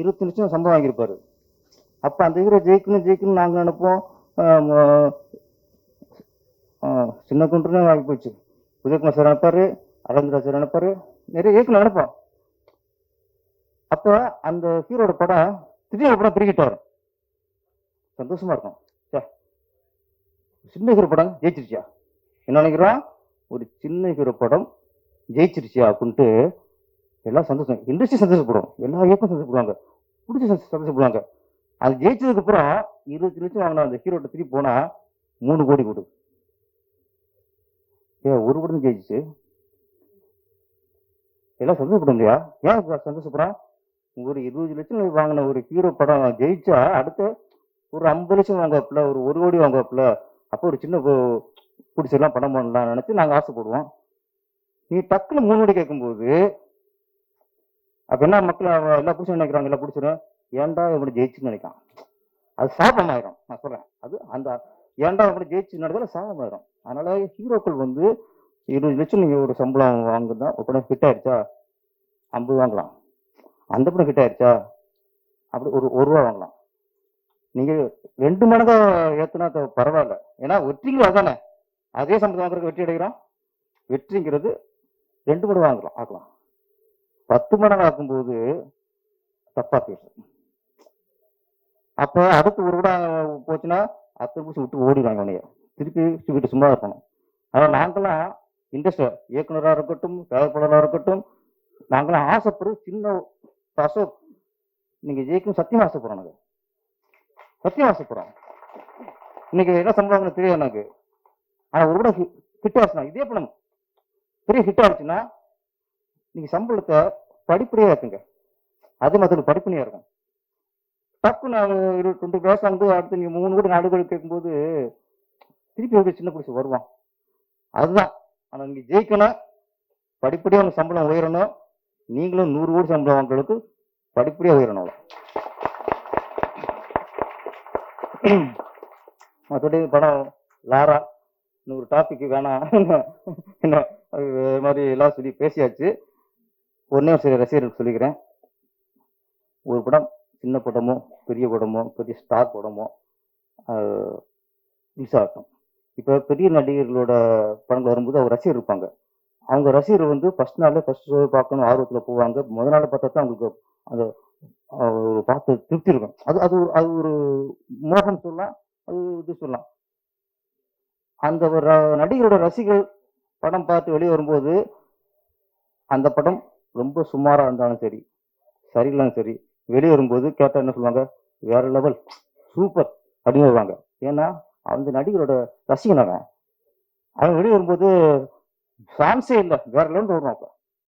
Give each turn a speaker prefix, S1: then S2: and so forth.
S1: 20 லட்சம் சம்பளம் வாங்கியிருப்பாரு. அப்போ அந்த ஹீரோ ஜெயிக்கணும் நாங்கள் நினைப்போம். சின்ன குண்டுன்னு ஆகி போச்சு. உதயகுமார் சார் நினைப்பாரு, அரவிந்த் சார் நினைப்பாரு, நிறைய இயக்குனர் நினைப்போம். அப்போ அந்த ஹீரோட படம் திடீர்னு படம் பிரிக்கிட்டு வரும், சந்தோஷமா இருக்கும். சின்ன ஹீரோ படம் ஜெயிச்சிருச்சியா, என்ன நினைக்கிறோம், ஒரு சின்ன ஹீரோ படம் ஜெயிச்சிருச்சியா அப்படின்ட்டு எல்லாம் சந்தோஷம், இண்டஸ்ட்ரி சந்தோஷப்படும், எல்லா இயக்கம் சந்தோஷப்படுவாங்க, பிடிச்சி சந்தோஷப்படுவாங்க. அது ஜெயிச்சதுக்கு அப்புறம் 20 லட்சம் வாங்கினா அந்த ஹீரோட்ட திருப்பி போனா 3 கோடி கொடு. ஒரு படம் ஜெயிச்சு எல்லாம் சந்தோஷப்படும் இல்லையா? ஏன் சந்தோஷப்படுறான்? ஒரு 20 லட்சம் வாங்கின ஒரு ஹீரோ படம் ஜெயிச்சா அடுத்த ஒரு 50 லட்சம் வாங்குவாப்புல, ஒரு கோடி வாங்குவாப்புல. அப்போ ஒரு சின்ன பிடிச்செல்லாம் படம் பண்ணலாம் நினைச்சு நாங்கள் ஆசைப்படுவோம். நீ டக்குன்னு 3 கோடி கேட்கும்போது அப்ப என்ன, மக்கள் எல்லாம் பிடிச்சி நினைக்கிறாங்க, எல்லாம் பிடிச்சிடும், ஏன்டா இப்படி ஜெயிச்சுன்னு நினைக்கான். அது சாபமாயிரும். நான் சொல்றேன், அது அந்த ஏன்டா இப்படி ஜெயிச்சு நடந்தாலும் சாபமாயிரும். அதனால ஹீரோக்கள் 20 லட்சம் நீங்க ஒரு சம்பளம் வாங்குதான், ஒரு படம் ஹிட் ஆயிடுச்சா 50 வாங்கலாம், அந்த படம் ஹிட் ஆயிடுச்சா அப்படி ஒரு ரூபா வாங்கலாம். நீங்க 2 மடங்கா ஏத்துனா பரவாயில்ல, ஏன்னா வெற்றிங்கிறது அதானே. அதே சம்பளம் வாங்குறதுக்கு வெற்றி அடைகிறோம். வெற்றிங்கிறது 2 மடங்கு வாங்கலாம், ஆக்கலாம். 10 மடங்கு ஆக்கும்போது தப்பா பேசும். அப்ப அடுத்து ஒரு விட போச்சுன்னா 10 நிமிஷம் விட்டு ஓடிடுவாங்க, உனைய திருப்பி விட்டு சும்மா இருக்கணும். ஆனால் நாங்களாம் இண்டஸ்ட்ரி இயக்குனராக இருக்கட்டும், தயாரிப்பாளராக இருக்கட்டும், நாங்களாம் ஆசைப்படுறது சின்ன அசோக் நீங்க ஜெயிக்கும் சத்தியம் ஆசைப்படுறோம். நாங்கள் சத்தியம் ஆசைப்படுறோம். இன்னைக்கு என்ன சம்பளம் தெரியும் எனக்கு. ஆனா ஒரு கூட ஹிட் ஆச்சுன்னா, இதே படம் பெரிய ஹிட் ஆச்சுன்னா நீங்க சம்பளத்தை படிப்படியா இருக்குங்க, அது மற்ற படிப்படியா இருக்கும். தப்பு நான் 20 பேச வந்து அடுத்து நீங்க 3 கோடி 4 கோடி கேட்கும்போது திருப்பி சின்ன பிடிச்சி வருவான். அதுதான். ஆனா நீங்க ஜெயிக்கணும், படிப்படியா உங்க சம்பளம் உயரணும். நீங்களும் 100 கோடி சம்பளம் வாங்குறதுக்கு படிப்படியா உயரணும். மற்றபடி படம் லாரா ஒரு டாபிக் வேணாம், என்ன மாதிரி எல்லாம் சொல்லி பேசியாச்சு. ஒன்னே சரி ரசிகர்களுக்கு சொல்லிக்கிறேன், ஒரு படம் சின்ன படமோ பெரிய படமோ பெரிய ஸ்டார் படமோ ரிலீஸ் ஆகட்டும். இப்போ பெரிய நடிகர்களோட படங்கள் வரும்போது அவங்க ரசிகர் இருப்பாங்க. அவங்க ரசிகர் ஃபர்ஸ்ட் நாள் ஃபர்ஸ்ட் ஷோ பார்க்கணும் ஆர்வத்தில் போவாங்க. முதல் நாள் பார்த்தா தான் அவங்களுக்கு அந்த பார்த்து திருப்தி இருக்கும். அது அது அது ஒரு மோகம் சொல்லலாம், அது இது சொல்லலாம். அந்த ஒரு நடிகரோட ரசிகர்கள் படம் பார்த்து வெளியே வரும்போது அந்த படம் ரொம்ப சுமாராக இருந்தாலும் சரி, சரியில்லைன்னு சரி, வெளியே வரும்போது கேட்டால் என்ன சொல்லுவாங்க, வேற லெவல், சூப்பர் அப்படின்னு வருவாங்க. ஏன்னா அந்த நடிகரோட ரசிகன் அவன் வெளியே வரும்போது சான்ஸே இல்லை, வேற லெவல் வருவான்.